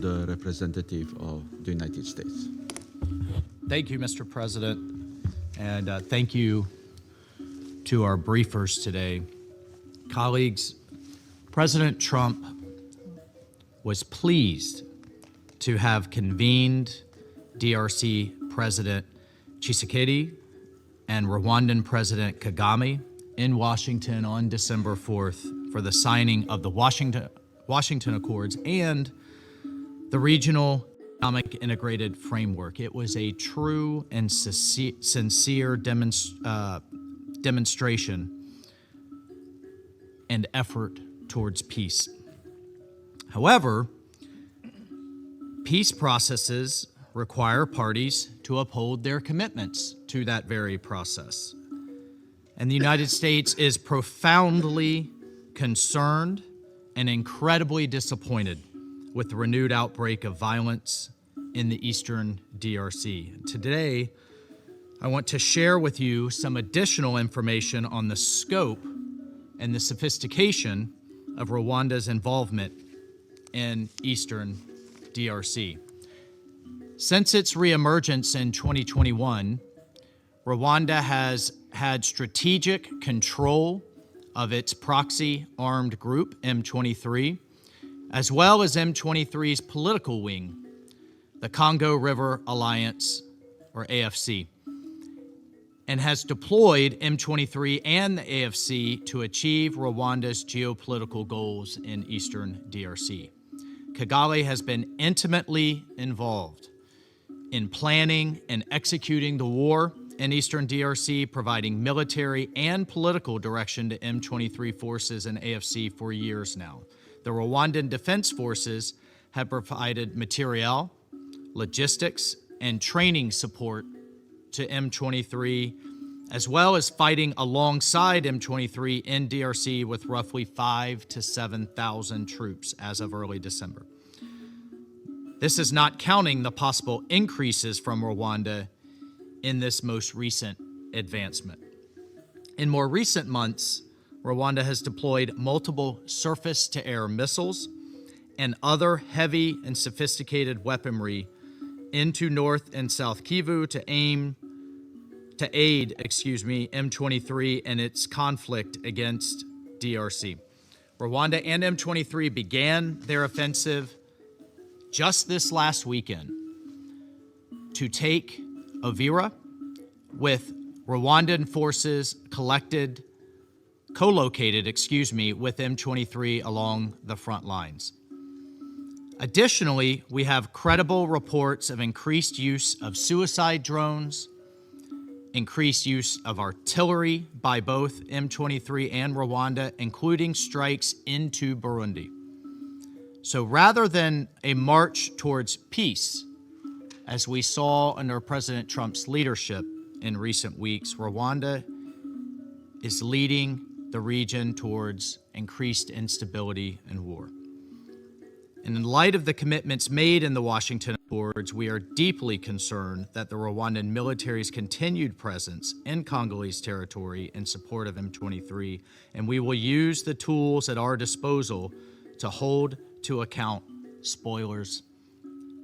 the representative of the United States. Thank you, Mr. President, and thank you to our briefers today. Colleagues, President Trump was pleased to have convened DRC President Tshisekedi and Rwandan President Kagame in Washington on December 4th for the signing of the Washington Accords and the Regional Economic Integrated Framework. It was a true and sincere demonstration and effort towards peace. However, peace processes require parties to uphold their commitments to that very process. And the United States is profoundly concerned and incredibly disappointed with the renewed outbreak of violence in the eastern DRC. Today, I want to share with you some additional information on the scope and the sophistication of Rwanda's involvement in eastern DRC. Since its reemergence in 2021, Rwanda has had strategic control of its proxy armed group, M23, as well as M23's political wing, the Congo River Alliance, or AFC, and has deployed M23 and the AFC to achieve Rwanda's geopolitical goals in eastern DRC. Kagame has been intimately involved in planning and executing the war in eastern DRC, providing military and political direction to M23 forces and AFC for years now. The Rwandan Defense Forces have provided materiel, logistics, and training support to M23, as well as fighting alongside M23 in DRC with roughly 5,000 to 7,000 troops as of early December. This is not counting the possible increases from Rwanda in this most recent advancement. In more recent months, Rwanda has deployed multiple surface-to-air missiles and other heavy and sophisticated weaponry into North and South Kivu to aid M23 in its conflict against DRC. Rwanda and M23 began their offensive just this last weekend to take Uvira, with Rwandan forces co-located with M23 along the front lines. Additionally, we have credible reports of increased use of suicide drones, increased use of artillery by both M23 and Rwanda, including strikes into Burundi. So rather than a march towards peace, as we saw under President Trump's leadership in recent weeks, Rwanda is leading the region towards increased instability and war. And in light of the commitments made in the Washington Accords, we are deeply concerned that the Rwandan military's continued presence in Congolese territory in support of M23, and we will use the tools at our disposal to hold to account spoilers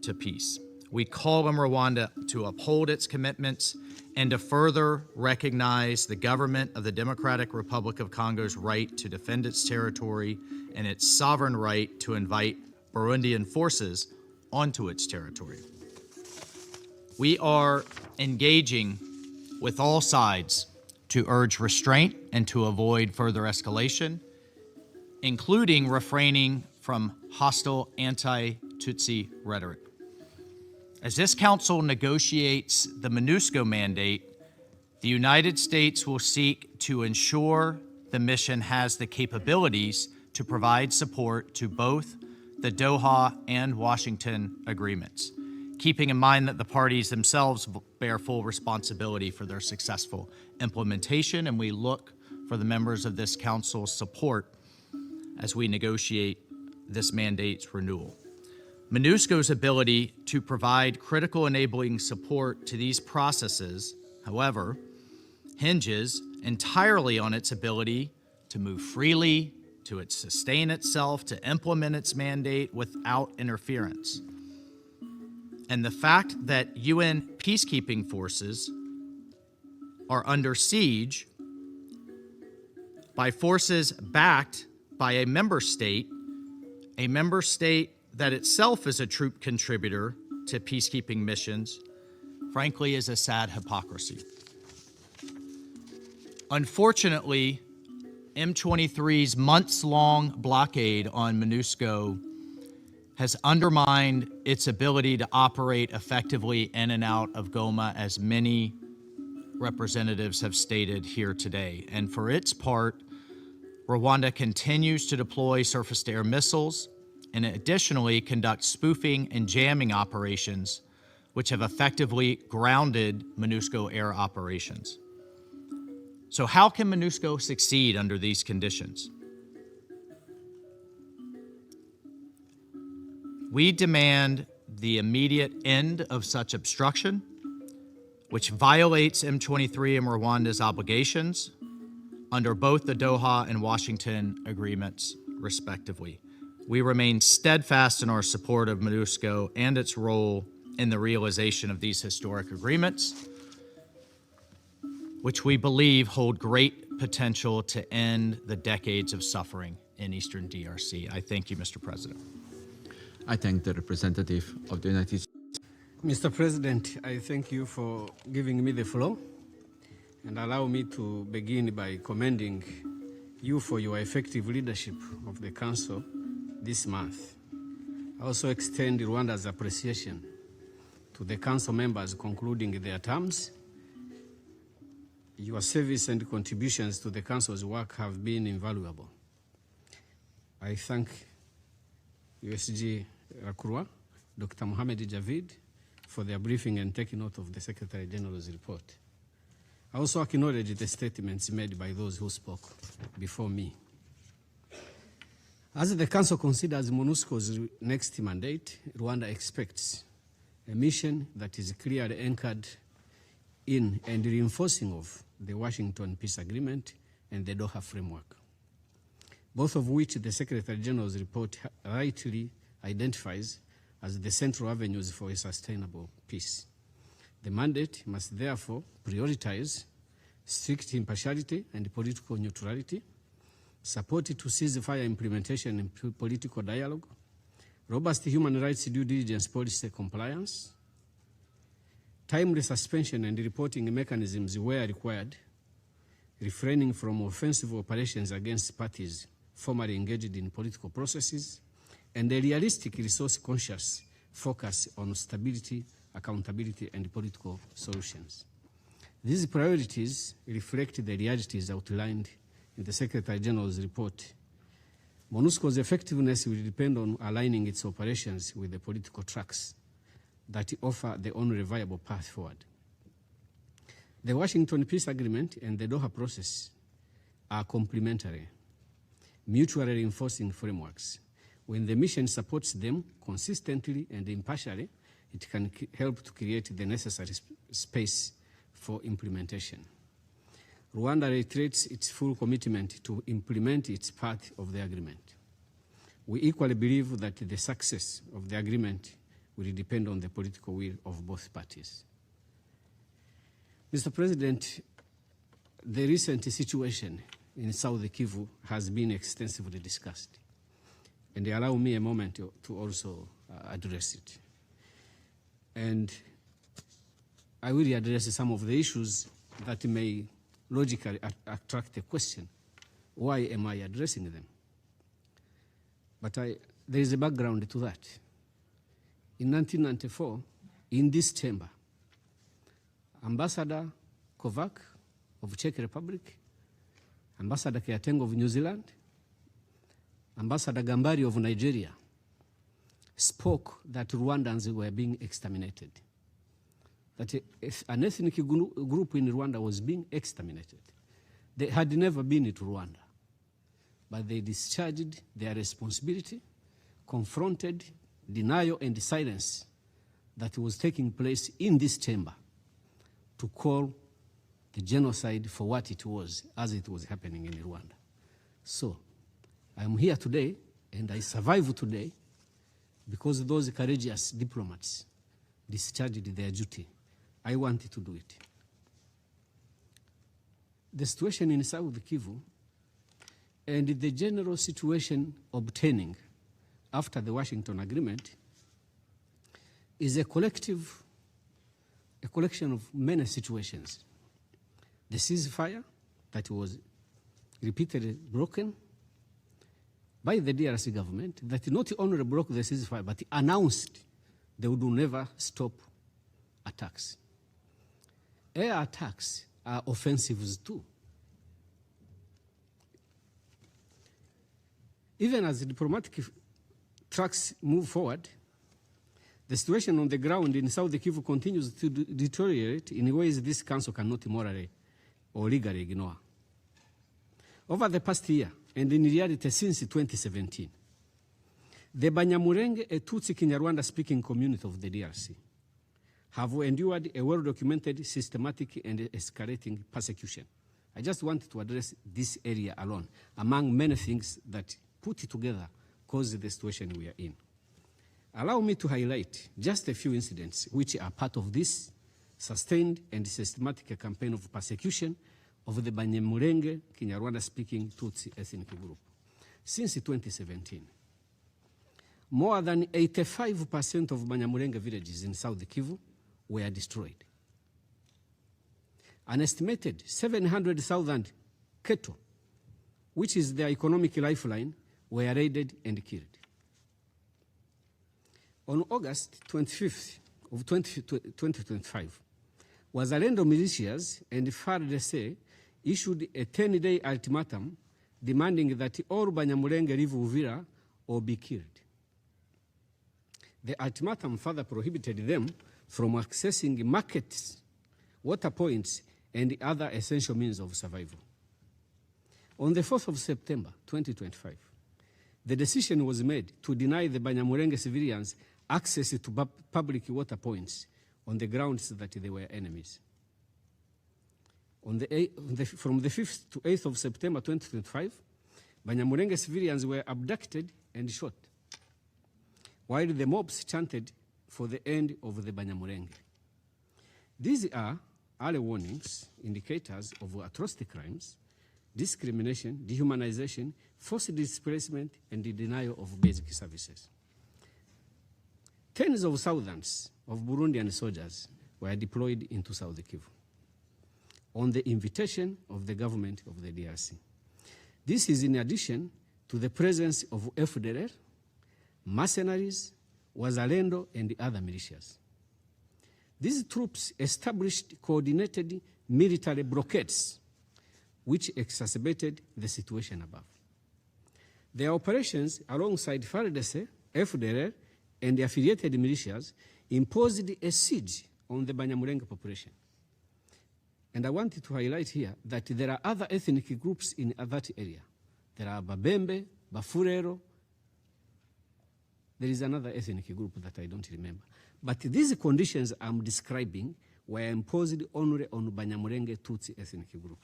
to peace. We call on Rwanda to uphold its commitments and to further recognize the government of the Democratic Republic of Congo's right to defend its territory and its sovereign right to invite Burundian forces onto its territory. We are engaging with all sides to urge restraint and to avoid further escalation, including refraining from hostile anti-Tutsi rhetoric. As this council negotiates the MONUSCO mandate, the United States will seek to ensure the mission has the capabilities to provide support to both the Doha and Washington agreements, keeping in mind that the parties themselves bear full responsibility for their successful implementation, and we look for the members of this council's support as we negotiate this mandate's renewal. MONUSCO's ability to provide critical enabling support to these processes, however, hinges entirely on its ability to move freely, to sustain itself, to implement its mandate without interference. And the fact that UN peacekeeping forces are under siege by forces backed by a member state that itself is a troop contributor to peacekeeping missions, frankly, is a sad hypocrisy. Unfortunately, M23's months-long blockade on MONUSCO has undermined its ability to operate effectively in and out of Goma, as many representatives have stated here today. And for its part, Rwanda continues to deploy surface-to-air missiles and additionally conduct spoofing and jamming operations, which have effectively grounded MONUSCO air operations. So how can MONUSCO succeed under these conditions? We demand the immediate end of such obstruction, which violates M23 and Rwanda's obligations under both the Doha and Washington agreements, respectively. We remain steadfast in our support of MONUSCO and its role in the realization of these historic agreements, which we believe hold great potential to end the decades of suffering in Eastern DRC. I thank you, Mr. President. I thank the representative of the United States. Mr. President, I thank you for giving me the floor, and allow me to begin by commending you for your effective leadership of the Council this month. I also extend Rwanda's appreciation to the Council members concluding their terms. Your service and contributions to the Council's work have been invaluable. I thank USG Rakurwa, Dr. Mohamed Javid, for their briefing and taking note of the Secretary General's report. I also acknowledge the statements made by those who spoke before me. As the Council considers MONUSCO's next mandate, Rwanda expects a mission that is clearly anchored in and reinforcing of the Washington Peace Agreement and the Doha Framework, both of which the Secretary General's report rightly identifies as the central avenues for a sustainable peace. The mandate must therefore prioritize strict impartiality and political neutrality, support to ceasefire implementation and political dialogue, robust human rights due diligence policy compliance, timely suspension and reporting mechanisms where required, refraining from offensive operations against parties formally engaged in political processes, and a realistic resource-conscious focus on stability, accountability, and political solutions. These priorities reflect the realities outlined in the Secretary General's report. MONUSCO's effectiveness will depend on aligning its operations with the political tracks that offer the only viable path forward. The Washington Peace Agreement and the Doha process are complementary, mutually reinforcing frameworks. When the mission supports them consistently and impartially, it can help to create the necessary space for implementation. Rwanda reiterates its full commitment to implement its part of the agreement. We equally believe that the success of the agreement will depend on the political will of both parties. Mr. President, the recent situation in South Kivu has been extensively discussed, and allow me a moment to also address it. And I will address some of the issues that may logically attract a question. Why am I addressing them? But there is a background to that. In 1994, in this chamber, Ambassador Kovac of Czech Republic, Ambassador Keateng of New Zealand, Ambassador Gambari of Nigeria spoke that Rwandans were being exterminated, that an ethnic group in Rwanda was being exterminated. They had never been to Rwanda, but they discharged their responsibility, confronted denial and silence that was taking place in this chamber to call the genocide for what it was as it was happening in Rwanda. So I am here today, and I survive today because those courageous diplomats discharged their duty. I wanted to do it. The situation in South Kivu and the general situation obtaining after the Washington Agreement is a collection of many situations. The ceasefire that was repeatedly broken by the DRC government, that not only broke the ceasefire, but announced they would never stop attacks. Air attacks are offensives too. Even as the diplomatic tracks move forward, the situation on the ground in South Kivu continues to deteriorate in ways this council cannot morally or legally ignore. Over the past year, and in reality since 2017, the Banyamulenge, a Tutsi Kinyarwanda-speaking community of the DRC, have endured a well-documented, systematic, and escalating persecution. I just wanted to address this area alone, among many things that put together cause the situation we are in. Allow me to highlight just a few incidents which are part of this sustained and systematic campaign of persecution of the Banyamulenge Kinyarwanda-speaking Tutsi ethnic group. Since 2017, more than 85% of Banyamulenge villages in South Kivu were destroyed. An estimated 700,000 cattle, which is their economic lifeline, were raided and killed. On August 25th of 2025, Wazalendo militias and FARDC issued a 10-day ultimatum demanding that all Banyamulenge leave Uvira or be killed. The ultimatum further prohibited them from accessing markets, water points, and other essential means of survival. On the 4th of September 2025, the decision was made to deny the Banyamulenge civilians access to public water points on the grounds that they were enemies. From the 5th to 8th of September 2025, Banyamulenge civilians were abducted and shot, while the mobs chanted for the end of the Banyamulenge. These are early warnings, indicators of atrocity crimes, discrimination, dehumanization, forced displacement, and the denial of basic services. Tens of thousands of Burundian soldiers were deployed into South Kivu on the invitation of the government of the DRC. This is in addition to the presence of FDLR, mercenaries, Wazalendo, and other militias. These troops established coordinated military blockades which exacerbated the situation above. Their operations alongside FARDC, FDLR, and the affiliated militias imposed a siege on the Banyamulenge population. And I wanted to highlight here that there are other ethnic groups in that area. There are Babembe, Bafurero. There is another ethnic group that I don't remember. But these conditions I'm describing were imposed only on Banyamulenge Tutsi ethnic group.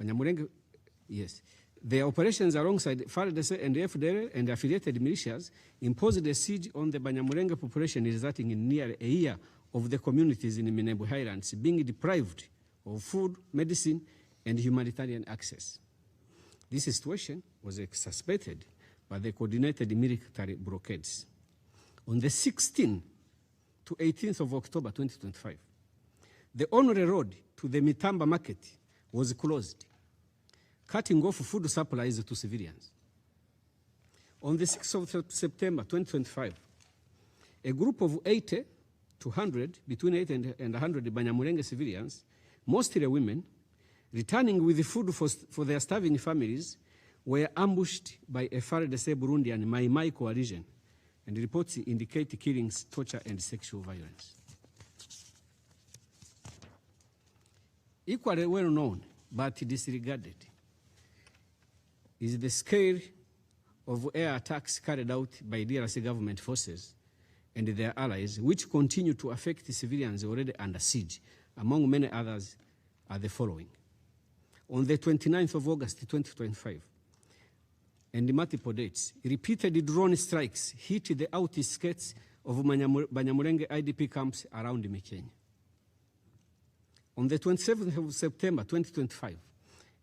Banyamulenge, yes. Their operations alongside FARDC and FDLR and affiliated militias imposed a siege on the Banyamulenge population, resulting in nearly a year of the communities in Minembwe Highlands being deprived of food, medicine, and humanitarian access. This situation was exacerbated by the coordinated military blockades. On the 16th to 18th of October 2025, the only road to the Mitamba market was closed, cutting off food supplies to civilians. On the 6th of September 2025, a group of 80 to 100, between 80 and 100 Banyamulenge civilians, mostly women, returning with food for their starving families, were ambushed by a FARDC Burundian Mai Mai coalition, and reports indicate killings, torture, and sexual violence. Equally well known, but disregarded, is the scale of air attacks carried out by DRC government forces and their allies, which continue to affect civilians already under siege. Among many others are the following. on the 29th of August 2025, and multiple dates, repeated drone strikes hit the outskirts of Banyamulenge IDP camps around Mikenya. On the 27th of September 2025,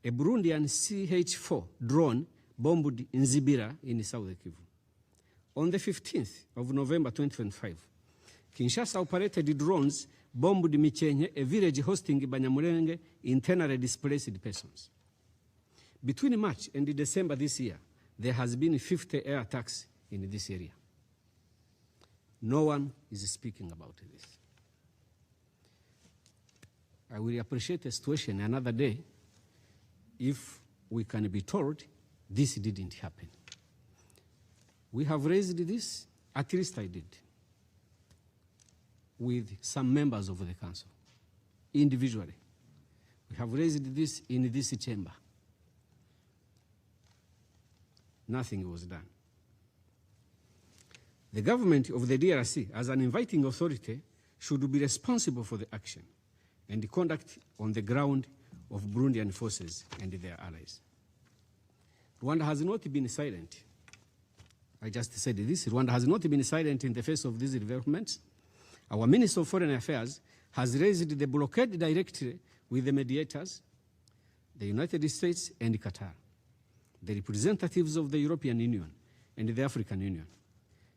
a Burundian CH-4 drone bombed Nzibira in South Kivu. On the 15th of November 2025, Kinshasa operated drones bombed Mikenya, a village hosting Banyamulenge internally displaced persons. Between March and December this year, there has been 50 air attacks in this area. No one is speaking about this. I will appreciate the situation another day if we can be told this didn't happen. We have raised this, at least I did, with some members of the council, individually. We have raised this in this chamber. Nothing was done. The government of the DRC, as an inviting authority, should be responsible for the action and the conduct on the ground of Burundian forces and their allies. Rwanda has not been silent. I just said this. Rwanda has not been silent in the face of these developments. Our Minister of Foreign Affairs has raised the blockade directly with the mediators, the United States and Qatar, the representatives of the European Union and the African Union.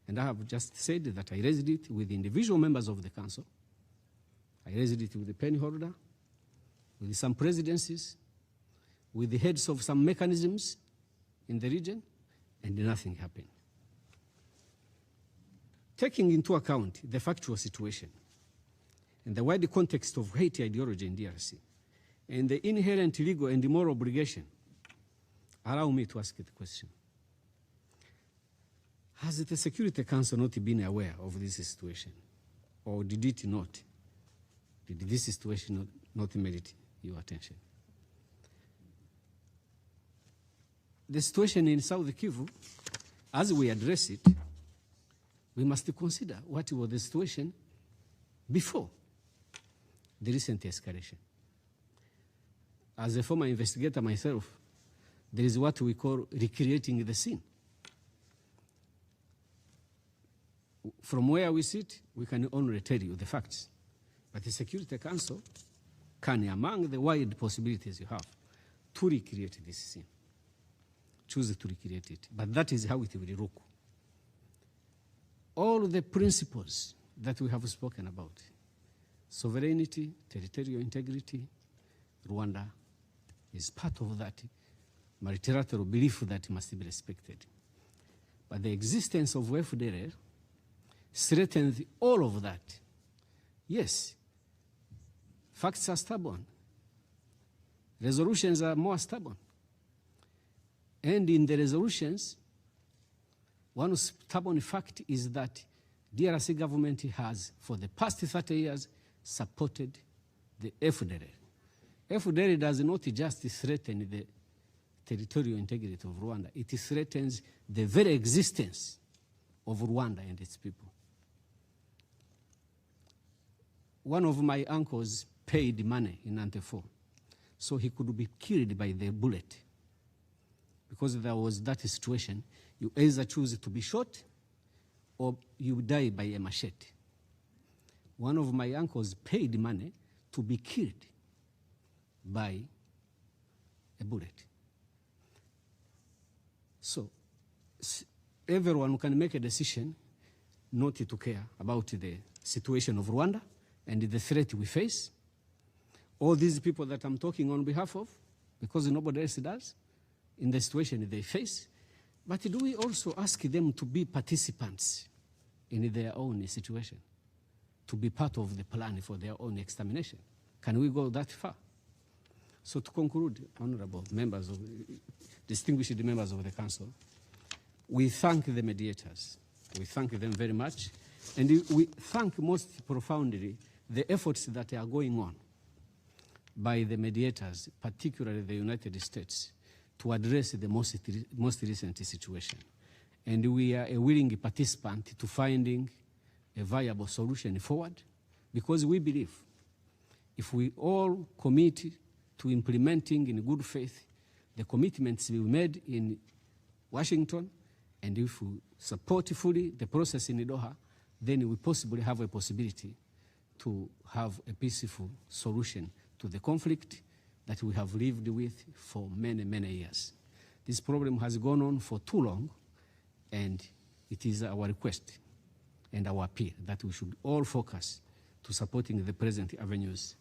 And I have just said that I raised it with individual members of the Council. I raised it with the penny holder, with some presidencies, with the heads of some mechanisms in the region, and nothing happened. Taking into account the factual situation and the wider context of hate ideology in DRC, and the inherent legal and moral obligation, allow me to ask the question. Has the Security Council not been aware of this situation? Or did it not? Did this situation not merit your attention? The situation in South Kivu, as we address it, we must consider what was the situation before the recent escalation. As a former investigator myself, there is what we call recreating the scene. From where we sit, we can only tell you the facts. But the Security Council can, among the wide possibilities you have, to recreate this scene. Choose to recreate it. But that is how it will look. All the principles that we have spoken about, sovereignty, territorial integrity, Rwanda is part of that multilateral belief that must be respected. But the existence of FDLR threatens all of that. Yes, facts are stubborn. Resolutions are more stubborn. And in the resolutions, one stubborn fact is that DRC government has, for the past 30 years, supported the FDLR. FDLR does not just threaten the territorial integrity of Rwanda, it threatens the very existence of Rwanda and its people. One of my uncles paid money in 94, so he could be killed by the bullet. Because there was that situation, you either choose to be shot or you die by a machete. One of my uncles paid money to be killed by a bullet. So everyone can make a decision not to care about the situation of Rwanda and the threat we face. All these people that I'm talking on behalf of, because nobody else does, in the situation they face. But do we also ask them to be participants in their own situation, to be part of the plan for their own extermination? Can we go that far? So to conclude, honorable members of, distinguished members of the Council, we thank the mediators. We thank them very much. And we thank most profoundly the efforts that are going on by the mediators, particularly the United States, to address the most recent situation. And we are a willing participant to finding a viable solution forward, because we believe if we all commit to implementing in good faith the commitments we made in Washington, and if we support fully the process in Doha, then we possibly have a possibility to have a peaceful solution to the conflict that we have lived with for many, many years. This problem has gone on for too long, and it is our request and our appeal that we should all focus to supporting the present avenues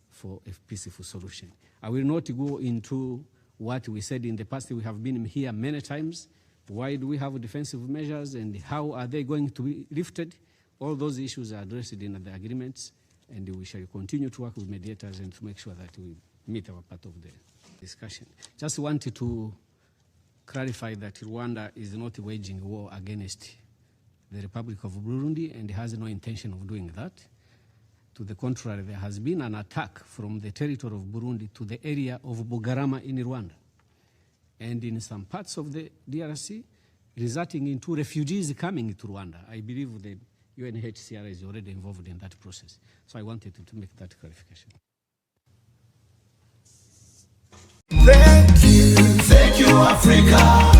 for a peaceful solution. I will not go into what we said in the past. We have been here many times. Why do we have defensive measures and how are they going to be lifted? All those issues are addressed in the agreements, and we shall continue to work with mediators and to make sure that we meet our part of the discussion. Just wanted to clarify that Rwanda is not waging war against the Republic of Burundi and has no intention of doing that. To the contrary, there has been an attack from the territory of Burundi to the area of Bugarama in Rwanda, and in some parts of the DRC, resulting into refugees coming to Rwanda. I believe the UNHCR is already involved in that process. So I wanted to make that clarification. Thank you, Africa.